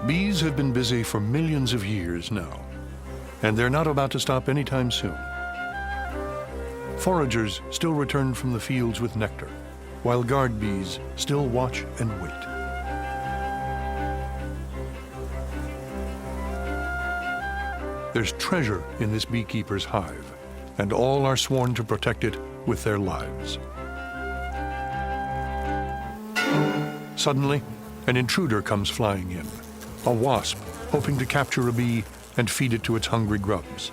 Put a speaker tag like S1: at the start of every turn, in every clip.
S1: Bees have been busy for millions of years now, and they're not about to stop anytime soon. Foragers still return from the fields with nectar, while guard bees still watch and wait. There's treasure in this beekeeper's hive, and all are sworn to protect it with their lives. Suddenly, an intruder comes flying in, a wasp hoping to capture a bee and feed it to its hungry grubs.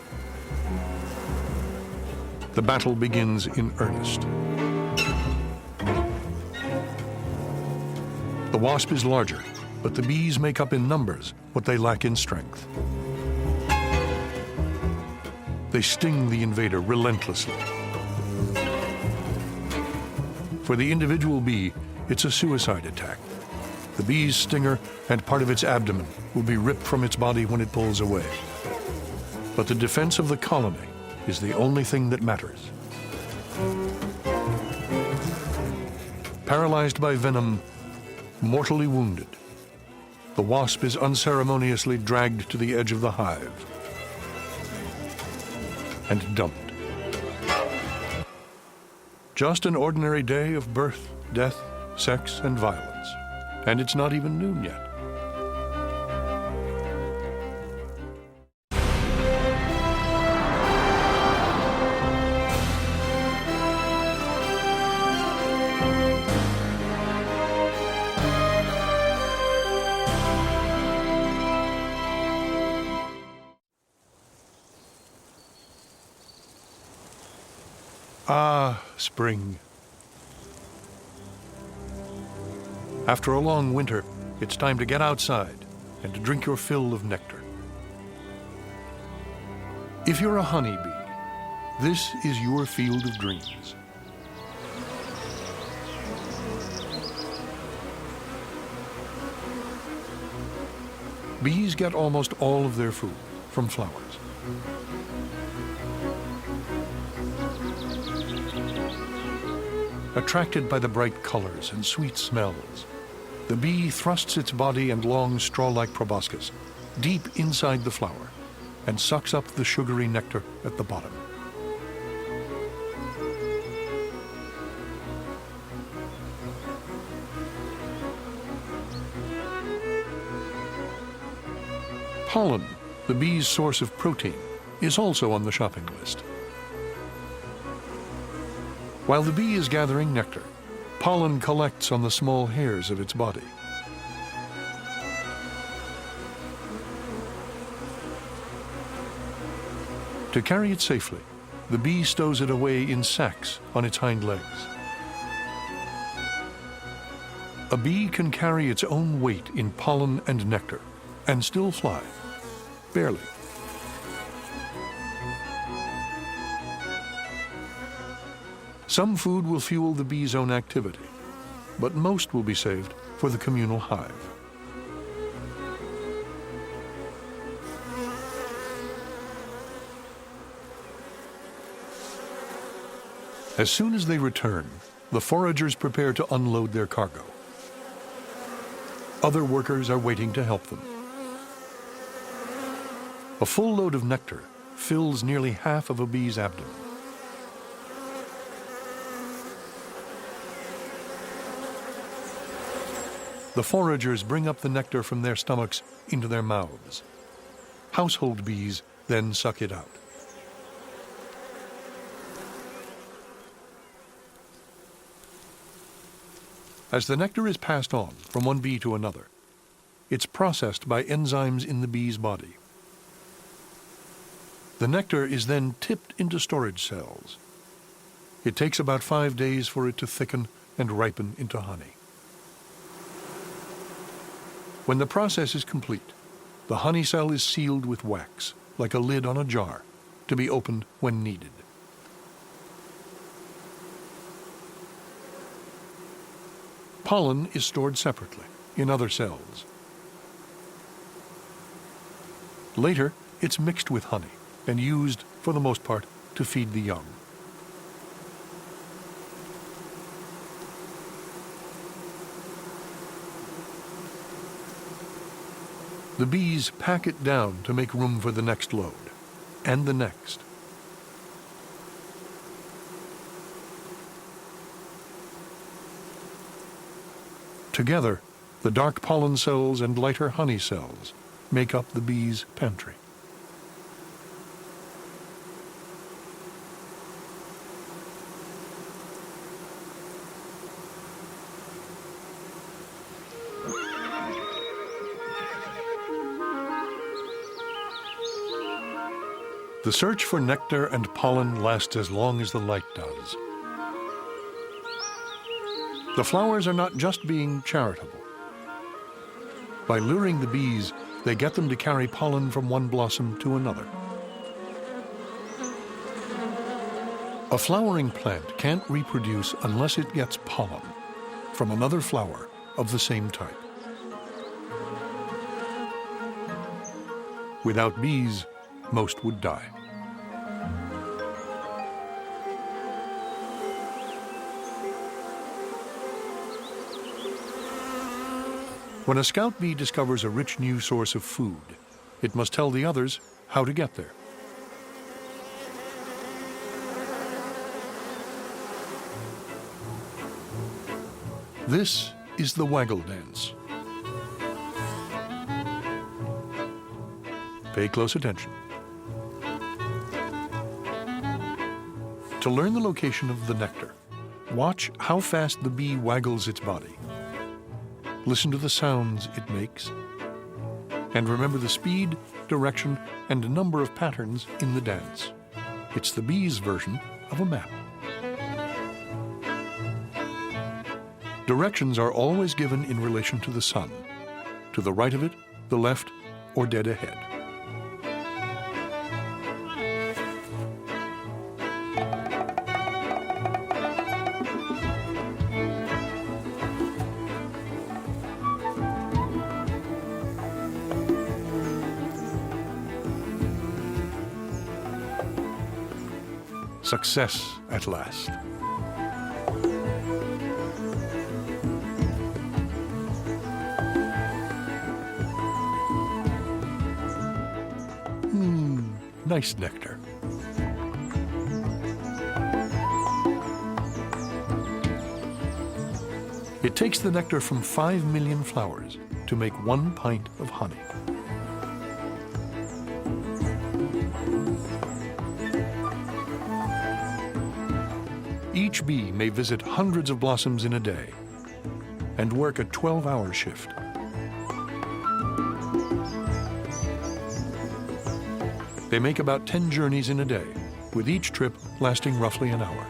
S1: The battle begins in earnest. The wasp is larger, but the bees make up in numbers what they lack in strength. They sting the invader relentlessly. For the individual bee, it's a suicide attack. The bee's stinger and part of its abdomen will be ripped from its body when it pulls away. But the defense of the colony is the only thing that matters. Paralyzed by venom, mortally wounded, the wasp is unceremoniously dragged to the edge of the hive and dumped. Just an ordinary day of birth, death, sex, and violence. And it's not even noon yet. Ah, spring. After a long winter, it's time to get outside and to drink your fill of nectar. If you're a honeybee, this is your field of dreams. Bees get almost all of their food from flowers. Attracted by the bright colors and sweet smells, the bee thrusts its body and long straw-like proboscis deep inside the flower and sucks up the sugary nectar at the bottom. Pollen, the bee's source of protein, is also on the shopping list. While the bee is gathering nectar, pollen collects on the small hairs of its body. To carry it safely, the bee stows it away in sacks on its hind legs. A bee can carry its own weight in pollen and nectar and still fly, barely. Some food will fuel the bee's own activity, but most will be saved for the communal hive. As soon as they return, the foragers prepare to unload their cargo. Other workers are waiting to help them. A full load of nectar fills nearly half of a bee's abdomen. The foragers bring up the nectar from their stomachs into their mouths. Household bees then suck it out. As the nectar is passed on from one bee to another, it's processed by enzymes in the bee's body. The nectar is then tipped into storage cells. It takes about 5 days for it to thicken and ripen into honey. When the process is complete, the honey cell is sealed with wax, like a lid on a jar, to be opened when needed. Pollen is stored separately, in other cells. Later, it's mixed with honey and used, for the most part, to feed the young. The bees pack it down to make room for the next load, and the next. Together, the dark pollen cells and lighter honey cells make up the bee's pantry. The search for nectar and pollen lasts as long as the light does. The flowers are not just being charitable. By luring the bees, they get them to carry pollen from one blossom to another. A flowering plant can't reproduce unless it gets pollen from another flower of the same type. Without bees, most would die. When a scout bee discovers a rich new source of food, it must tell the others how to get there. This is the waggle dance. Pay close attention. To learn the location of the nectar, watch how fast the bee waggles its body. Listen to the sounds it makes, and remember the speed, direction, and a number of patterns in the dance. It's the bee's version of a map. Directions are always given in relation to the sun, to the right of it, the left, or dead ahead. Success at last. Nice nectar. It takes the nectar from 5 million flowers to make 1 pint of honey. Each bee may visit hundreds of blossoms in a day and work a 12-hour shift. They make about 10 journeys in a day, with each trip lasting roughly an hour.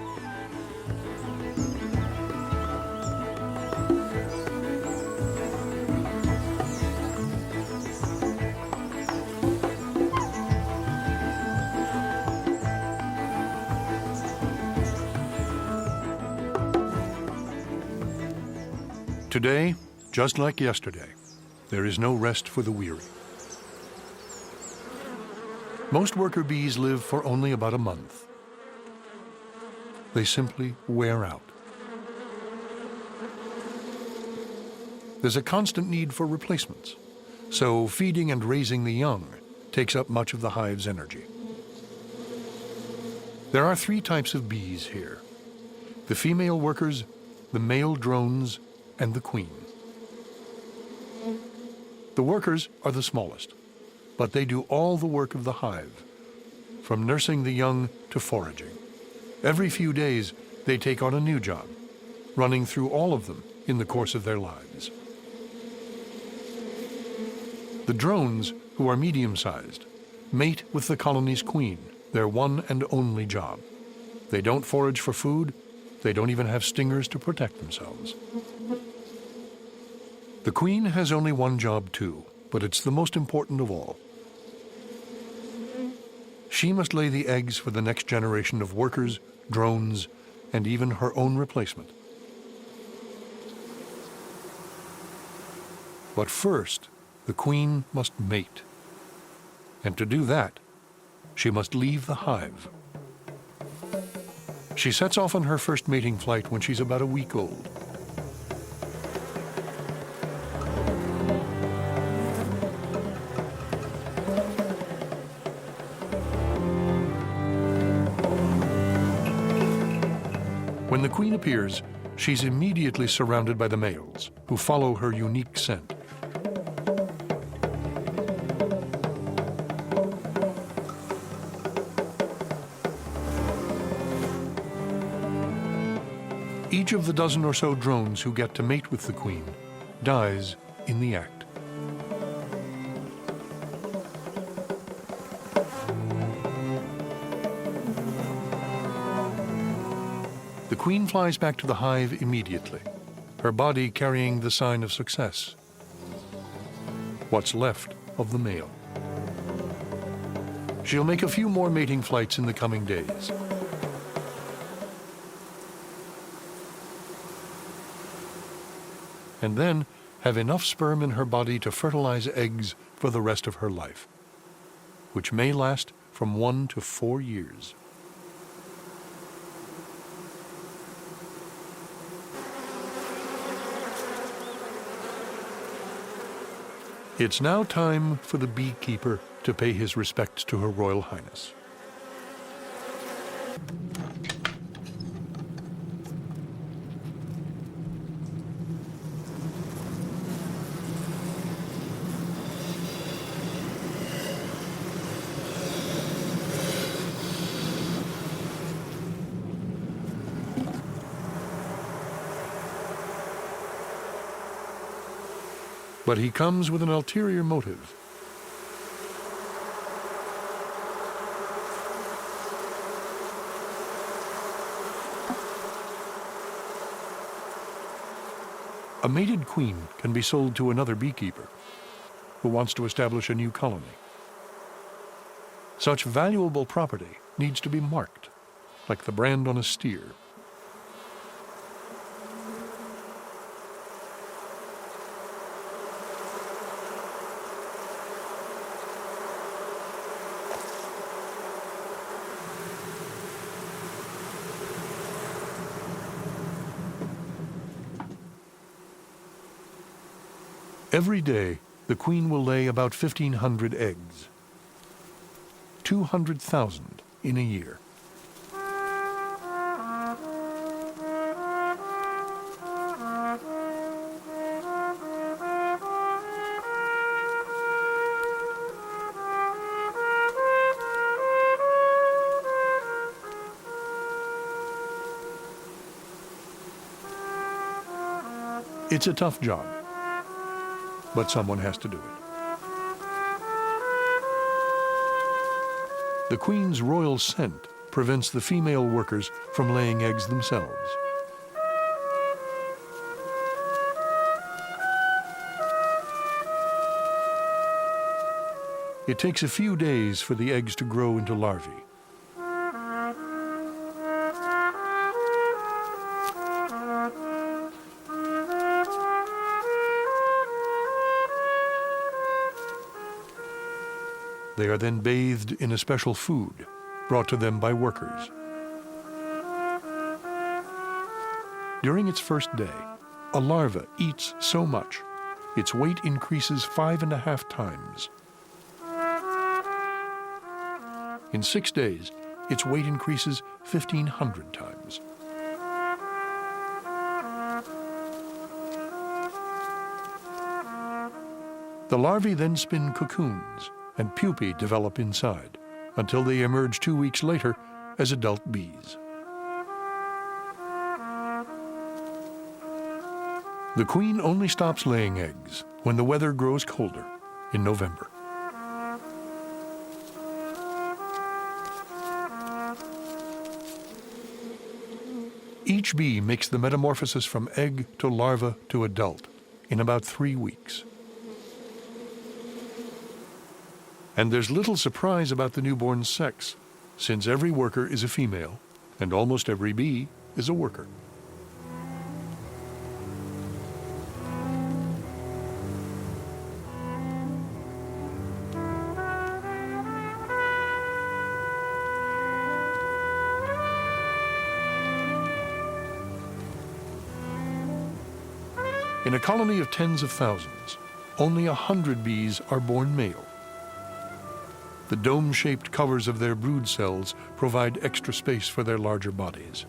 S1: Today, just like yesterday, there is no rest for the weary. Most worker bees live for only about a month. They simply wear out. There's a constant need for replacements, so feeding and raising the young takes up much of the hive's energy. There are 3 types of bees here: the female workers, the male drones, and the queen. The workers are the smallest, but they do all the work of the hive, from nursing the young to foraging. Every few days, they take on a new job, running through all of them in the course of their lives. The drones, who are medium-sized, mate with the colony's queen, their one and only job. They don't forage for food. They don't even have stingers to protect themselves. The queen has only one job too, but it's the most important of all. She must lay the eggs for the next generation of workers, drones, and even her own replacement. But first, the queen must mate. And to do that, she must leave the hive. She sets off on her first mating flight when she's about a week old. When the queen appears, she's immediately surrounded by the males, who follow her unique scent. Each of the dozen or so drones who get to mate with the queen dies in the act. The queen flies back to the hive immediately, her body carrying the sign of success. What's left of the male. She'll make a few more mating flights in the coming days. And then have enough sperm in her body to fertilize eggs for the rest of her life, which may last from 1 to 4 years. It's now time for the beekeeper to pay his respects to Her Royal Highness. But he comes with an ulterior motive. A mated queen can be sold to another beekeeper who wants to establish a new colony. Such valuable property needs to be marked, like the brand on a steer. Every day, the queen will lay about 1,500 eggs. 200,000 in a year. It's a tough job, but someone has to do it. The queen's royal scent prevents the female workers from laying eggs themselves. It takes a few days for the eggs to grow into larvae. They are then bathed in a special food brought to them by workers. During its first day, a larva eats so much, its weight increases 5.5 times. In 6 days, its weight increases 1,500 times. The larvae then spin cocoons, and pupae develop inside, until they emerge 2 weeks later as adult bees. The queen only stops laying eggs when the weather grows colder in November. Each bee makes the metamorphosis from egg to larva to adult in about 3 weeks. And there's little surprise about the newborn's sex, since every worker is a female, and almost every bee is a worker. In a colony of tens of thousands, only 100 bees are born male. The dome-shaped covers of their brood cells provide extra space for their larger bodies.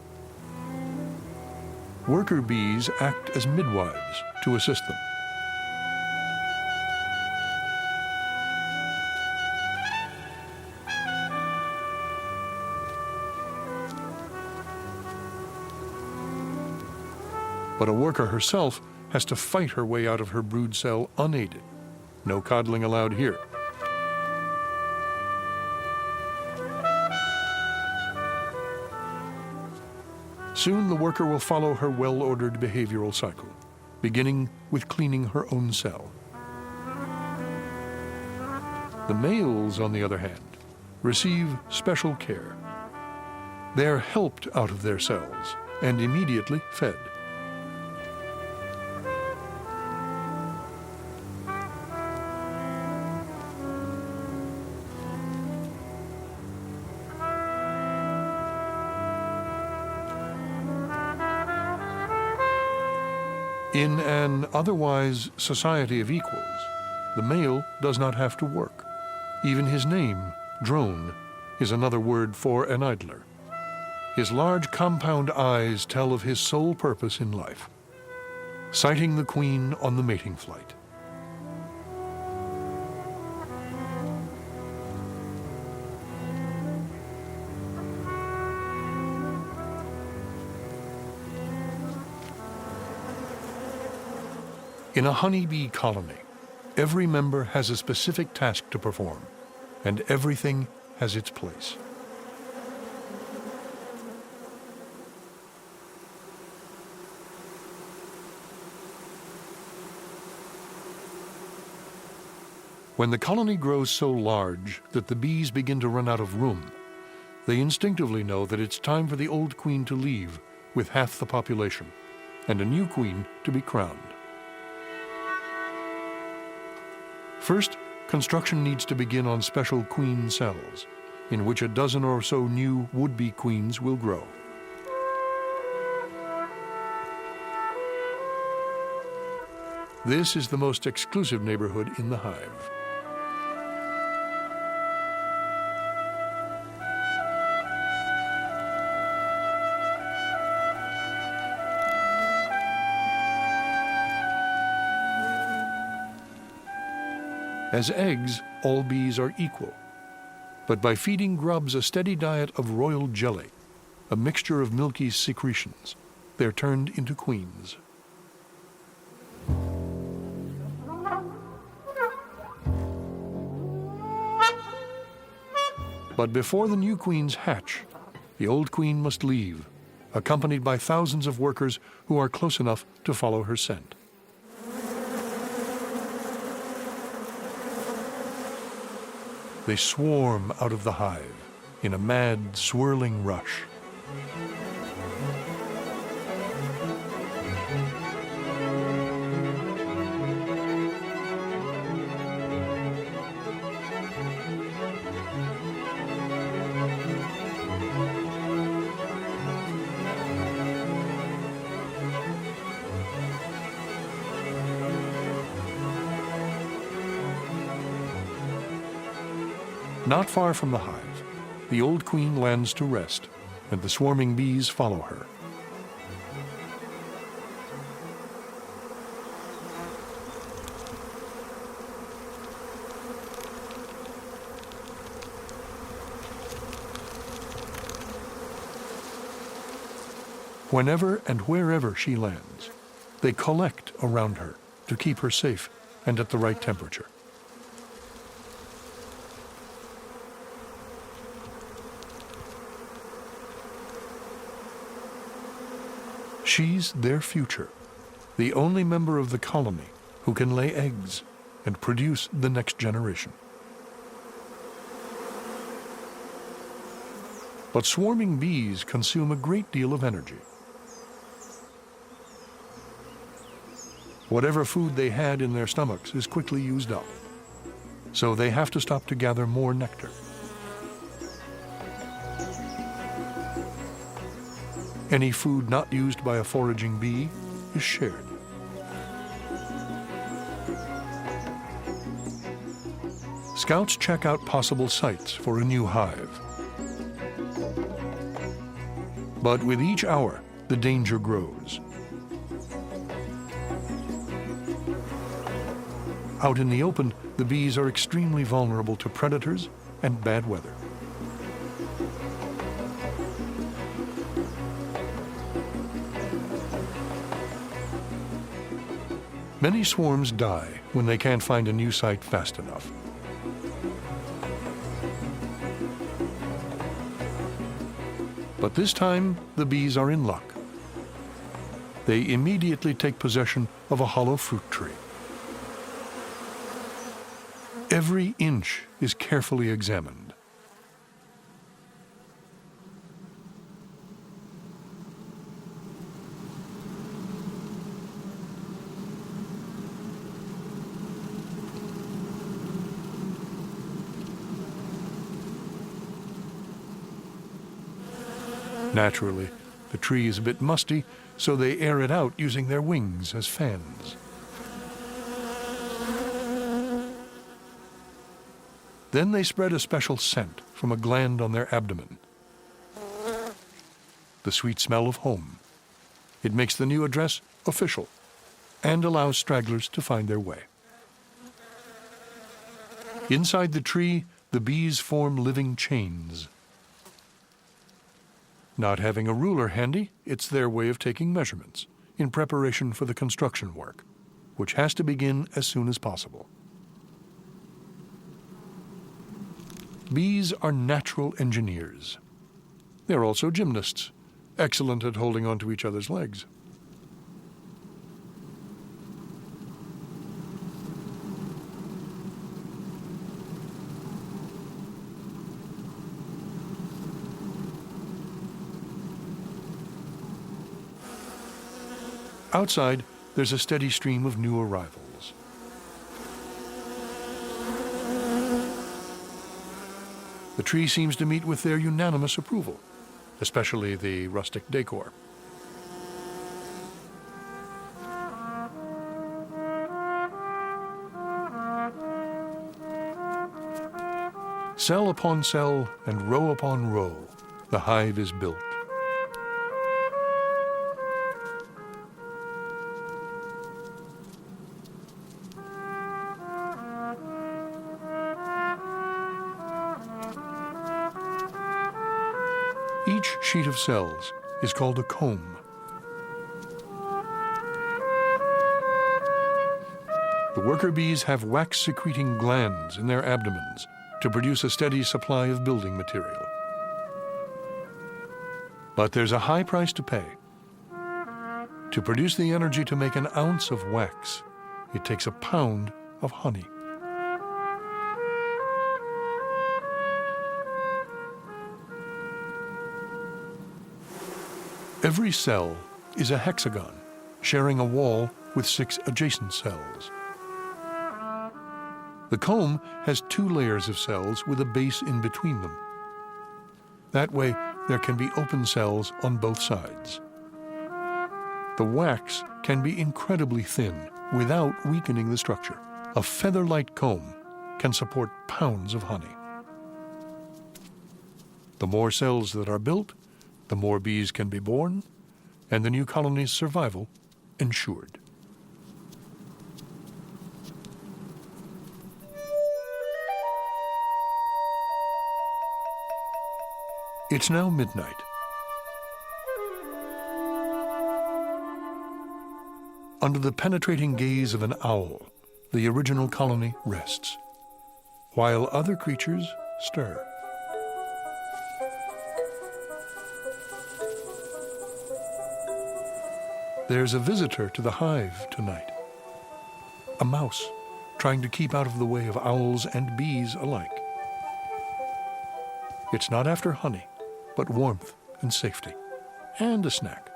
S1: Worker bees act as midwives to assist them. But a worker herself has to fight her way out of her brood cell unaided. No coddling allowed here. Soon the worker will follow her well-ordered behavioral cycle, beginning with cleaning her own cell. The males, on the other hand, receive special care. They're helped out of their cells and immediately fed. In an otherwise society of equals, the male does not have to work. Even his name, drone, is another word for an idler. His large compound eyes tell of his sole purpose in life, sighting the queen on the mating flight. In a honeybee colony, every member has a specific task to perform, and everything has its place. When the colony grows so large that the bees begin to run out of room, they instinctively know that it's time for the old queen to leave with half the population, and a new queen to be crowned. First, construction needs to begin on special queen cells, in which a dozen or so new would-be queens will grow. This is the most exclusive neighborhood in the hive. As eggs, all bees are equal. But by feeding grubs a steady diet of royal jelly, a mixture of milky secretions, they're turned into queens. But before the new queens hatch, the old queen must leave, accompanied by thousands of workers who are close enough to follow her scent. They swarm out of the hive in a mad, swirling rush. Not far from the hive, the old queen lands to rest, and the swarming bees follow her. Whenever and wherever she lands, they collect around her to keep her safe and at the right temperature. She's their future, the only member of the colony who can lay eggs and produce the next generation. But swarming bees consume a great deal of energy. Whatever food they had in their stomachs is quickly used up, so they have to stop to gather more nectar. Any food not used by a foraging bee is shared. Scouts check out possible sites for a new hive. But with each hour, the danger grows. Out in the open, the bees are extremely vulnerable to predators and bad weather. Many swarms die when they can't find a new site fast enough. But this time, the bees are in luck. They immediately take possession of a hollow fruit tree. Every inch is carefully examined. Naturally, the tree is a bit musty, so they air it out using their wings as fans. Then they spread a special scent from a gland on their abdomen. The sweet smell of home. It makes the new address official and allows stragglers to find their way. Inside the tree, the bees form living chains. Not having a ruler handy, it's their way of taking measurements in preparation for the construction work, which has to begin as soon as possible. Bees are natural engineers. They're also gymnasts, excellent at holding onto each other's legs. Outside, there's a steady stream of new arrivals. The tree seems to meet with their unanimous approval, especially the rustic decor. Cell upon cell and row upon row, the hive is built. Each sheet of cells is called a comb. The worker bees have wax-secreting glands in their abdomens to produce a steady supply of building material. But there's a high price to pay. To produce the energy to make an ounce of wax, it takes a pound of honey. Every cell is a hexagon, sharing a wall with 6 adjacent cells. The comb has 2 layers of cells with a base in between them. That way, there can be open cells on both sides. The wax can be incredibly thin without weakening the structure. A feather-light comb can support pounds of honey. The more cells that are built, the more bees can be born, and the new colony's survival ensured. It's now midnight. Under the penetrating gaze of an owl, the original colony rests, while other creatures stir. There's a visitor to the hive tonight. A mouse trying to keep out of the way of owls and bees alike. It's not after honey, but warmth and safety, and a snack.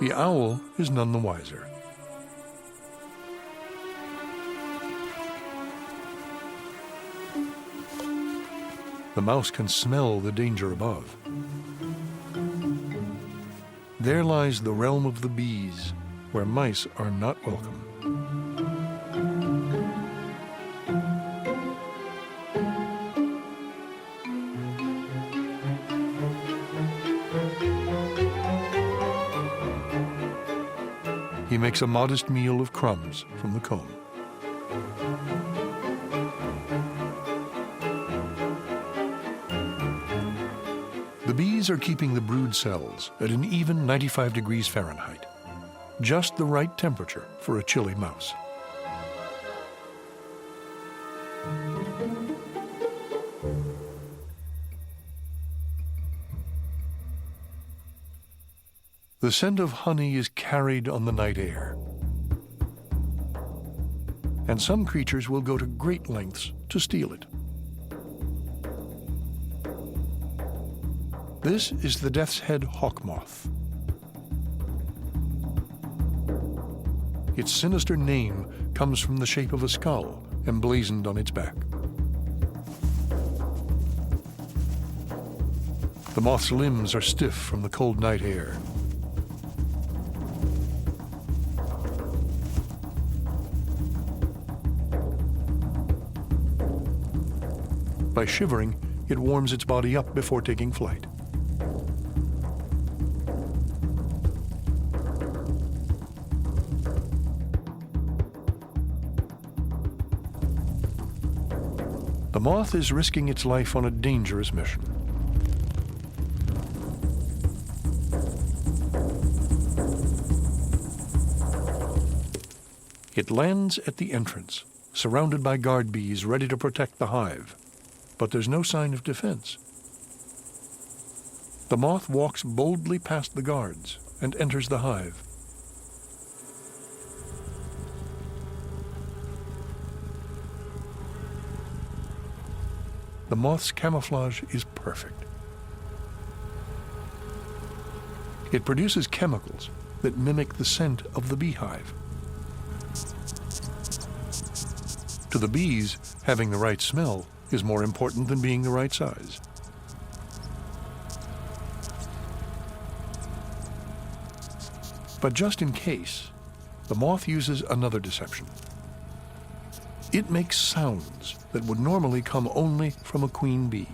S1: The owl is none the wiser. The mouse can smell the danger above. There lies the realm of the bees, where mice are not welcome. he makes a modest meal of crumbs from the comb. The bees are keeping the brood cells at an even 95 degrees Fahrenheit, just the right temperature for a chilly mouse. The scent of honey is carried on the night air, and some creatures will go to great lengths to steal it. This is the death's head hawk moth. Its sinister name comes from the shape of a skull emblazoned on its back. The moth's limbs are stiff from the cold night air. By shivering, it warms its body up before taking flight. The moth is risking its life on a dangerous mission. It lands at the entrance, surrounded by guard bees ready to protect the hive. But there's no sign of defense. The moth walks boldly past the guards and enters the hive. The moth's camouflage is perfect. It produces chemicals that mimic the scent of the beehive. To the bees, having the right smell is more important than being the right size. But just in case, the moth uses another deception. It makes sounds that would normally come only from a queen bee.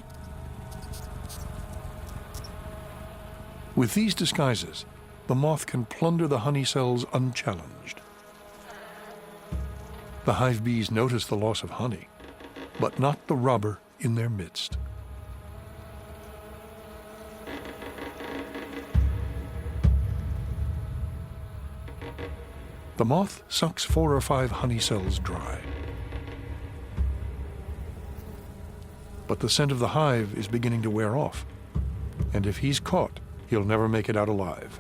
S1: With these disguises, the moth can plunder the honey cells unchallenged. The hive bees notice the loss of honey, but not the robber in their midst. The moth sucks 4 or 5 honey cells dry. But the scent of the hive is beginning to wear off, and if he's caught, he'll never make it out alive.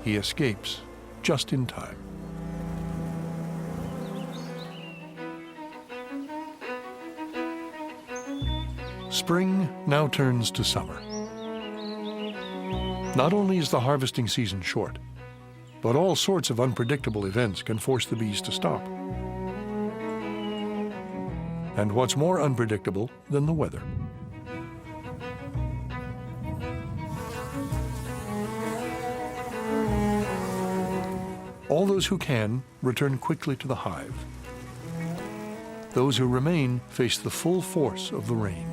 S1: He escapes just in time. Spring now turns to summer. Not only is the harvesting season short, but all sorts of unpredictable events can force the bees to stop. And what's more unpredictable than the weather? All those who can return quickly to the hive. Those who remain face the full force of the rain.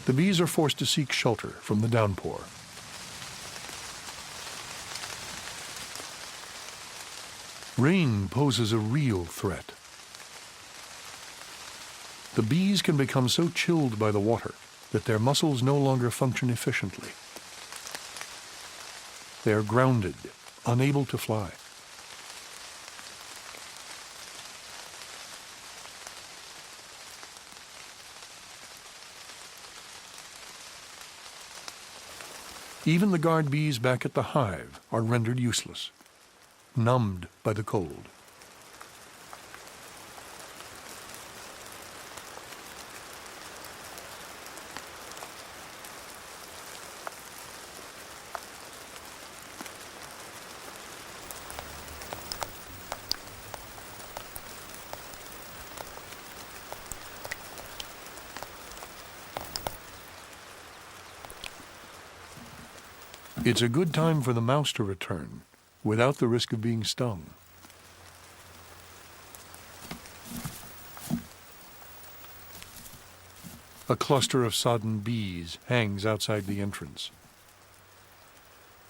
S1: The bees are forced to seek shelter from the downpour. Rain poses a real threat. The bees can become so chilled by the water that their muscles no longer function efficiently. They are grounded, unable to fly. Even the guard bees back at the hive are rendered useless, numbed by the cold. It's a good time for the mouse to return, without the risk of being stung. A cluster of sodden bees hangs outside the entrance.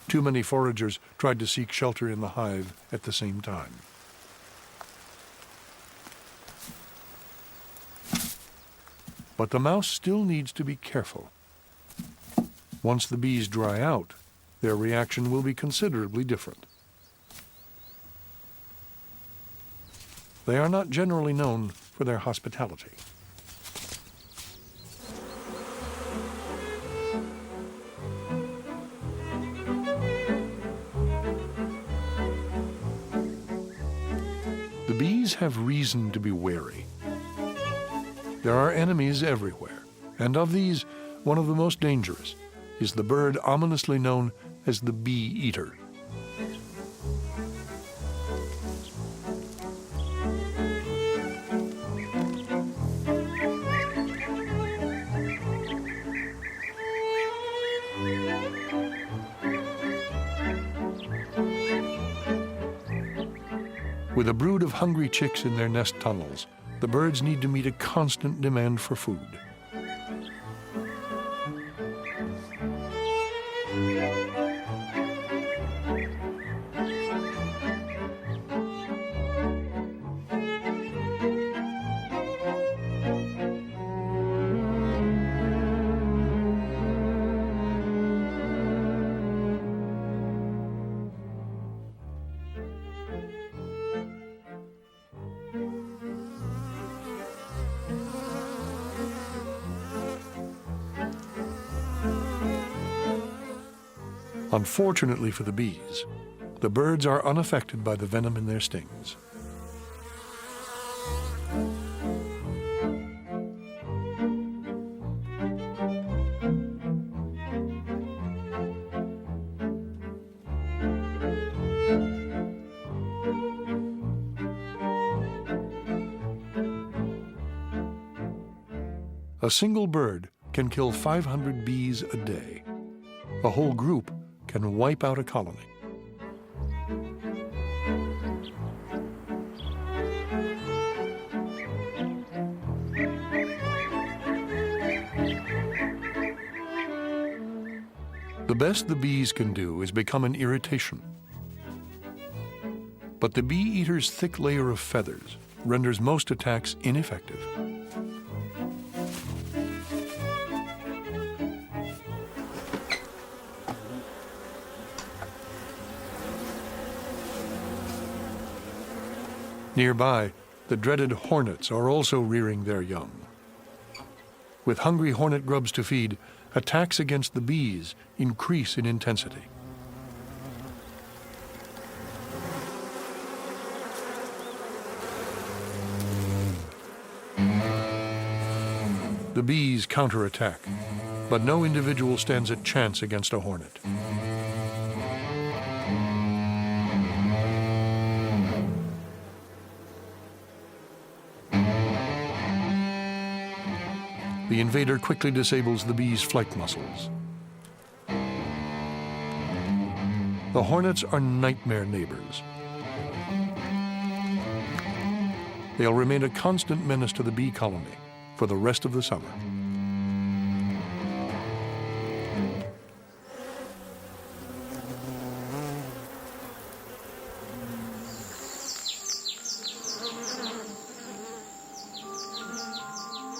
S1: Too many foragers tried to seek shelter in the hive at the same time. But the mouse still needs to be careful. Once the bees dry out, their reaction will be considerably different. They are not generally known for their hospitality. The bees have reason to be wary. There are enemies everywhere, and of these, one of the most dangerous is the bird ominously known as the bee-eater. With a brood of hungry chicks in their nest tunnels, the birds need to meet a constant demand for food. Unfortunately for the bees, the birds are unaffected by the venom in their stings. A single bird can kill 500 bees a day. A whole group can wipe out a colony. The best the bees can do is become an irritation. But the bee-eater's thick layer of feathers renders most attacks ineffective. Nearby, the dreaded hornets are also rearing their young. With hungry hornet grubs to feed, attacks against the bees increase in intensity. The bees counterattack, but no individual stands a chance against a hornet. The invader quickly disables the bees' flight muscles. The hornets are nightmare neighbors. They'll remain a constant menace to the bee colony for the rest of the summer.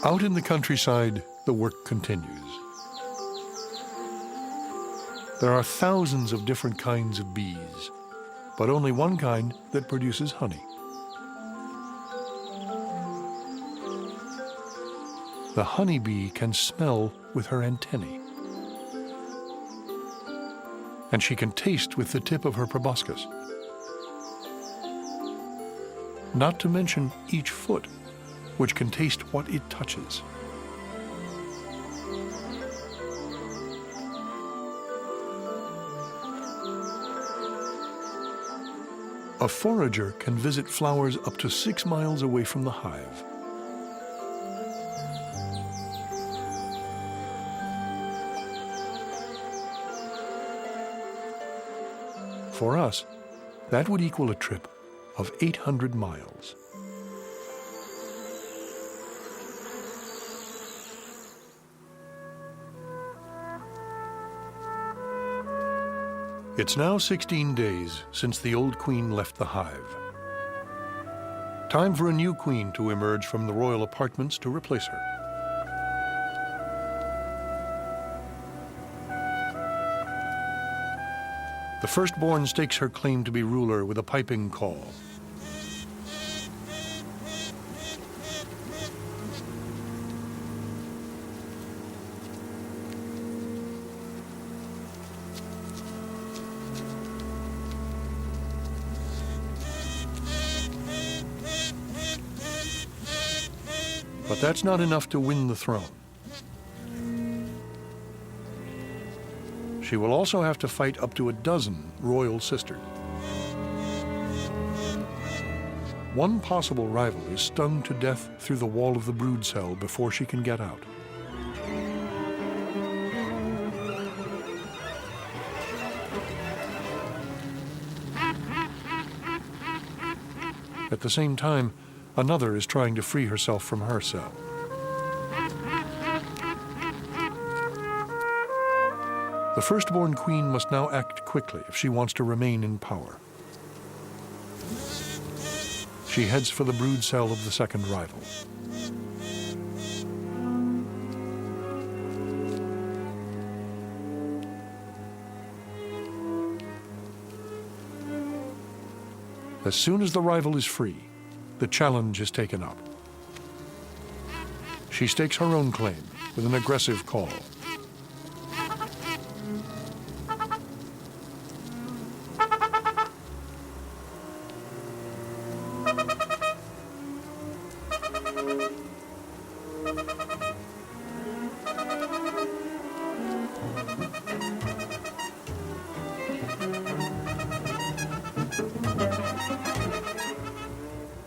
S1: Out in the countryside, the work continues. There are thousands of different kinds of bees, but only one kind that produces honey. The honeybee can smell with her antennae, and she can taste with the tip of her proboscis. Not to mention each foot, which can taste what it touches. A forager can visit flowers up to 6 miles away from the hive. For us, that would equal a trip of 800 miles. It's now 16 days since the old queen left the hive. Time for a new queen to emerge from the royal apartments to replace her. The firstborn stakes her claim to be ruler with a piping call. But that's not enough to win the throne. She will also have to fight up to a dozen royal sisters. One possible rival is stung to death through the wall of the brood cell before she can get out. At the same time, another is trying to free herself from her cell. The firstborn queen must now act quickly if she wants to remain in power. She heads for the brood cell of the second rival. As soon as the rival is free, the challenge is taken up. She stakes her own claim with an aggressive call.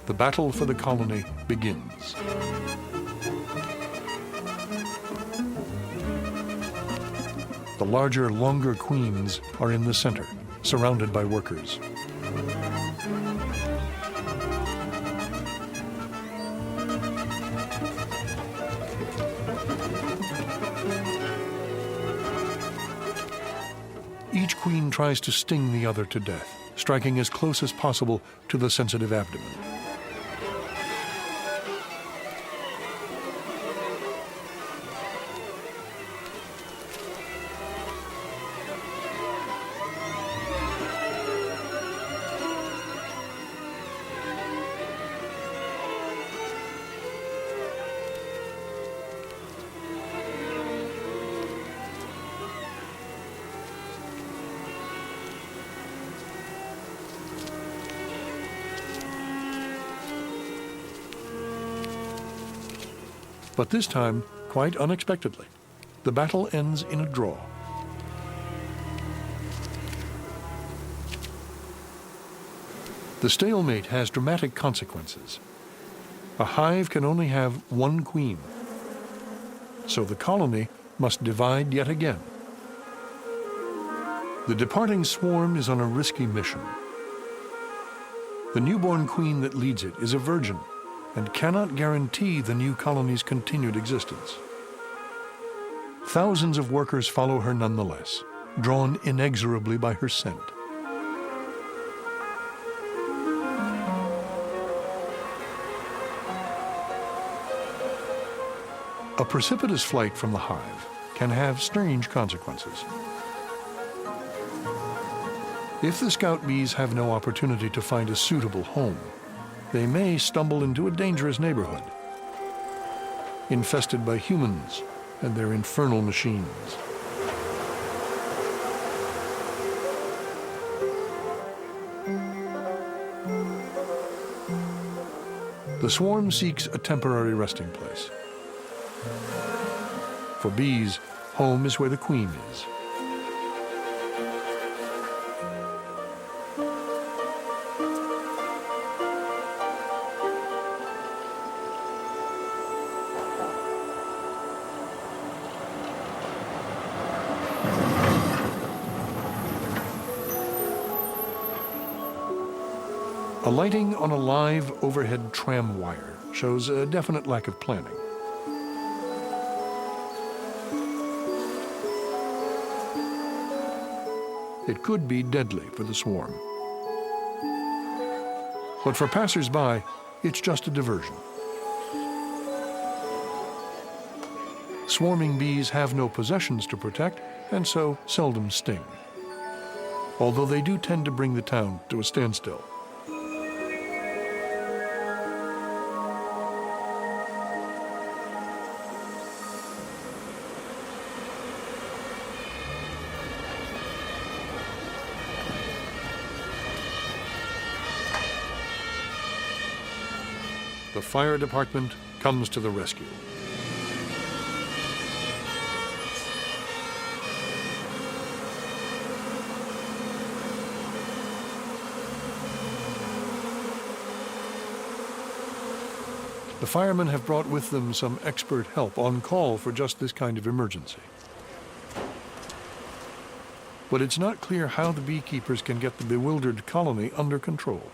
S1: The battle for the colony begins. The larger, longer queens are in the center, surrounded by workers. Each queen tries to sting the other to death, striking as close as possible to the sensitive abdomen. But this time, quite unexpectedly, the battle ends in a draw. The stalemate has dramatic consequences. A hive can only have one queen, so the colony must divide yet again. The departing swarm is on a risky mission. The newborn queen that leads it is a virgin and cannot guarantee the new colony's continued existence. Thousands of workers follow her nonetheless, drawn inexorably by her scent. A precipitous flight from the hive can have strange consequences. If the scout bees have no opportunity to find a suitable home, they may stumble into a dangerous neighborhood, infested by humans and their infernal machines. The swarm seeks a temporary resting place. For bees, home is where the queen is. Alighting on a live overhead tram wire shows a definite lack of planning. It could be deadly for the swarm. But for passers-by, it's just a diversion. Swarming bees have no possessions to protect and so seldom sting, although they do tend to bring the town to a standstill. The fire department comes to the rescue. The firemen have brought with them some expert help on call for just this kind of emergency. But it's not clear how the beekeepers can get the bewildered colony under control.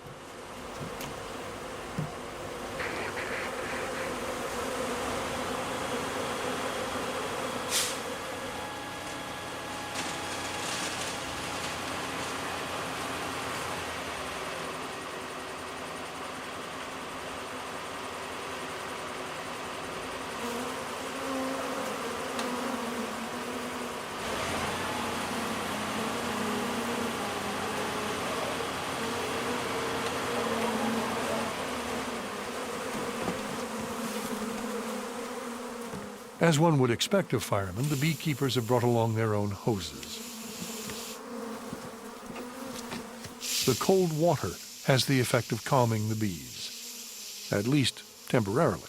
S1: As one would expect of firemen, the beekeepers have brought along their own hoses. The cold water has the effect of calming the bees, at least temporarily.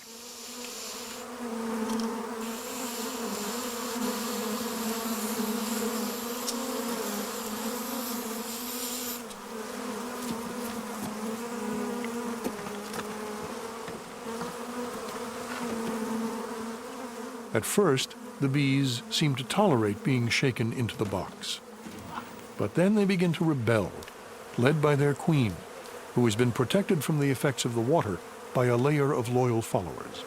S1: At first, the bees seem to tolerate being shaken into the box. But then they begin to rebel, led by their queen, who has been protected from the effects of the water by a layer of loyal followers.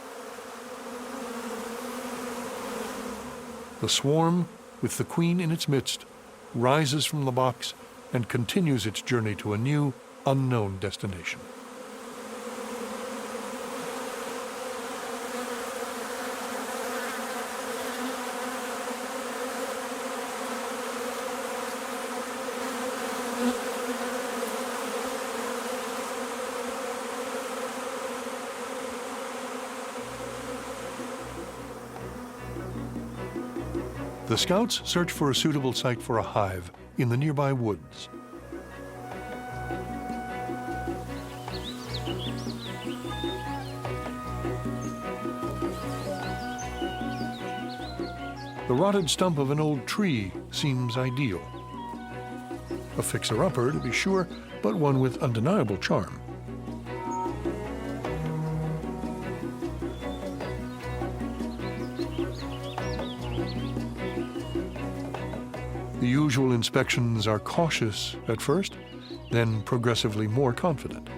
S1: The swarm, with the queen in its midst, rises from the box and continues its journey to a new, unknown destination. The scouts search for a suitable site for a hive in the nearby woods. The rotted stump of an old tree seems ideal. A fixer-upper, to be sure, but one with undeniable charm. The usual inspections are cautious at first, then progressively more confident.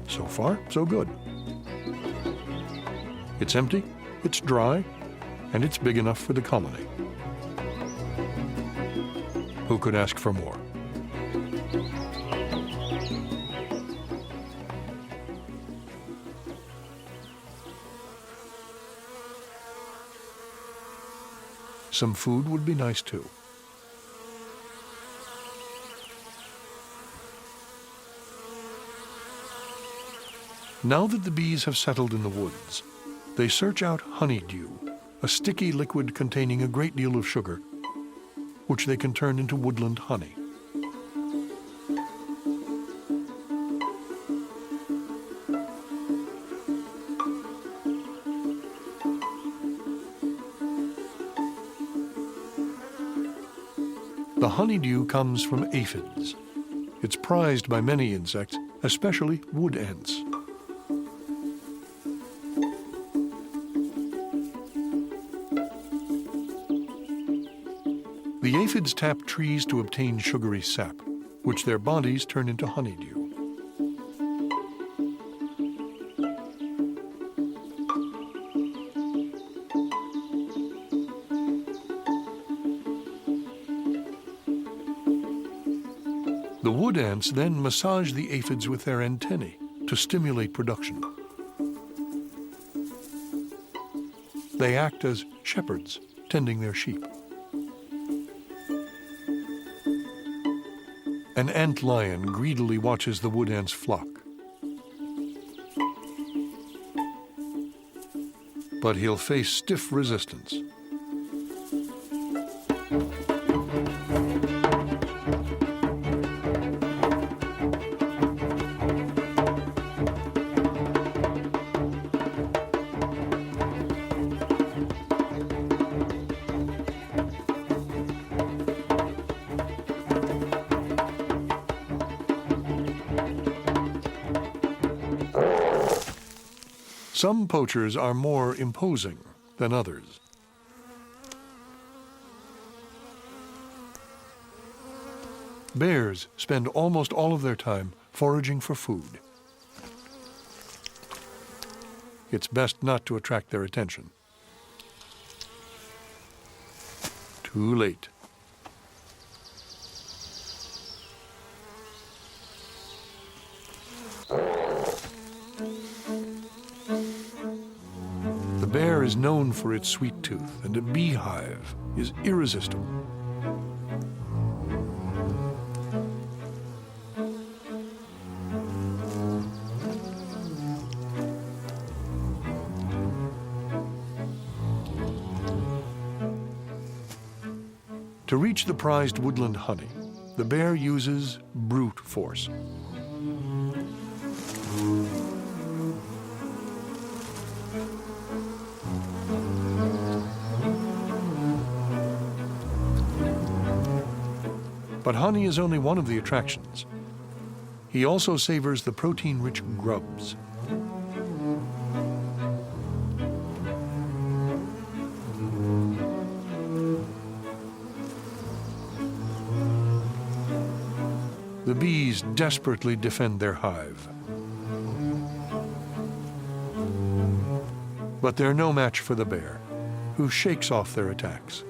S1: So far, so good. It's empty, it's dry, and it's big enough for the colony. Who could ask for more? Some food would be nice too. Now that the bees have settled in the woods, they search out honeydew, a sticky liquid containing a great deal of sugar, which they can turn into woodland honey. The honeydew comes from aphids. It's prized by many insects, especially wood ants. The aphids tap trees to obtain sugary sap, which their bodies turn into honeydew. The wood ants then massage the aphids with their antennae to stimulate production. They act as shepherds, tending their sheep. An ant lion greedily watches the wood ant's flock. But he'll face stiff resistance. Some poachers are more imposing than others. Bears spend almost all of their time foraging for food. It's best not to attract their attention. Too late. The bear is known for its sweet tooth, and a beehive is irresistible. To reach the prized woodland honey, the bear uses brute force. But honey is only one of the attractions. He also savors the protein-rich grubs. The bees desperately defend their hive. But they're no match for the bear, who shakes off their attacks.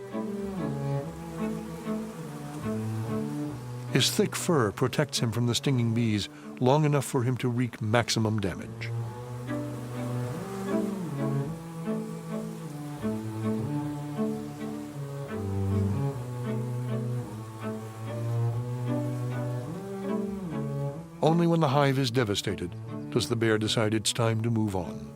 S1: His thick fur protects him from the stinging bees long enough for him to wreak maximum damage. Only when the hive is devastated does the bear decide it's time to move on.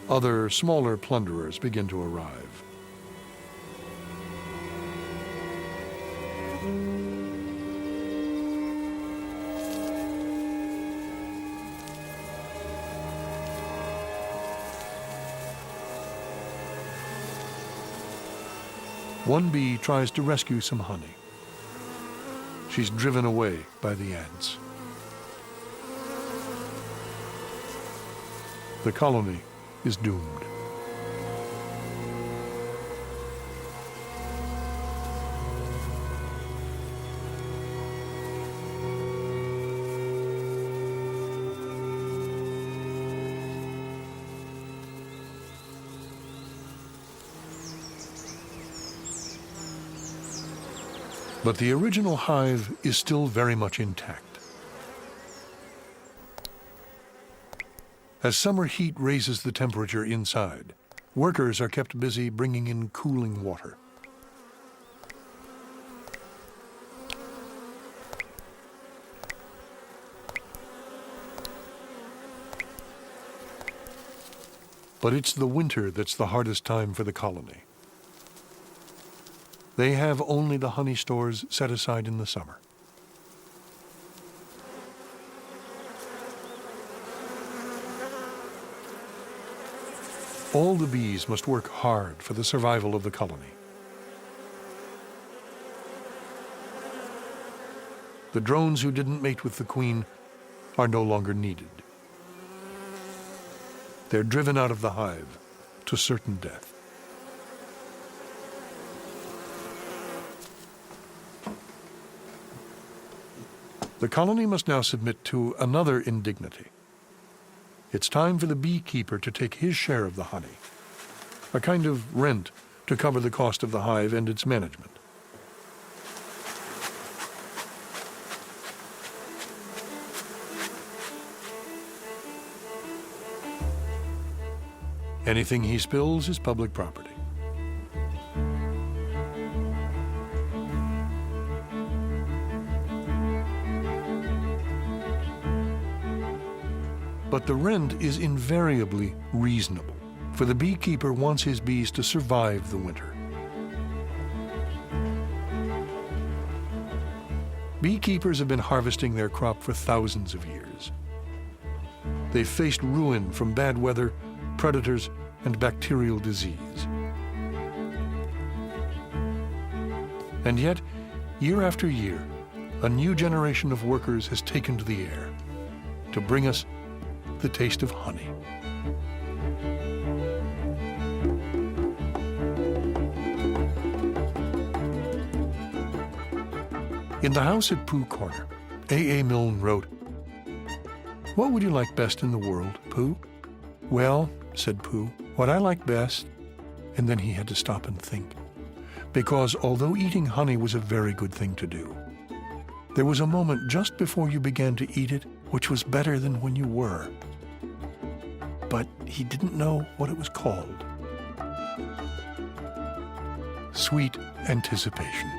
S1: Other, smaller plunderers begin to arrive. One bee tries to rescue some honey. She's driven away by the ants. The colony is doomed. But the original hive is still very much intact. As summer heat raises the temperature inside, workers are kept busy bringing in cooling water. But it's the winter that's the hardest time for the colony. They have only the honey stores set aside in the summer. All the bees must work hard for the survival of the colony. The drones who didn't mate with the queen are no longer needed. They're driven out of the hive to certain death. The colony must now submit to another indignity. It's time for the beekeeper to take his share of the honey, a kind of rent to cover the cost of the hive and its management. Anything he spills is public property. But the rent is invariably reasonable, for the beekeeper wants his bees to survive the winter. Beekeepers have been harvesting their crop for thousands of years. They've faced ruin from bad weather, predators, and bacterial disease. And yet, year after year, a new generation of workers has taken to the air to bring us the taste of honey. In the house at Pooh Corner, A.A. Milne wrote, "What would you like best in the world, Pooh?" "Well," said Pooh, "what I like best," and then he had to stop and think, because although eating honey was a very good thing to do, there was a moment just before you began to eat it which was better than when you were. But he didn't know what it was called. Sweet anticipation.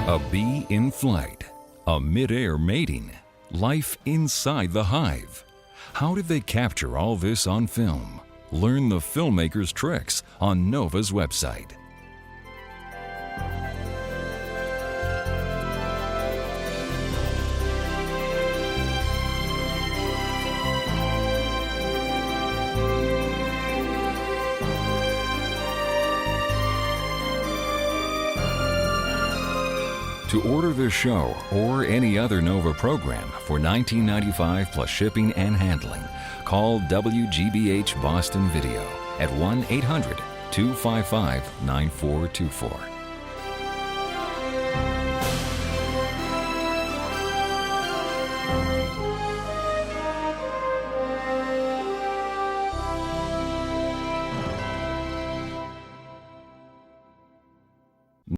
S2: A bee in flight, a mid-air mating, life inside the hive. How did they capture all this on film? Learn the filmmaker's tricks on NOVA's website. To order this show or any other NOVA program for $19.95 plus shipping and handling, call WGBH Boston Video at 1-800-255-9424.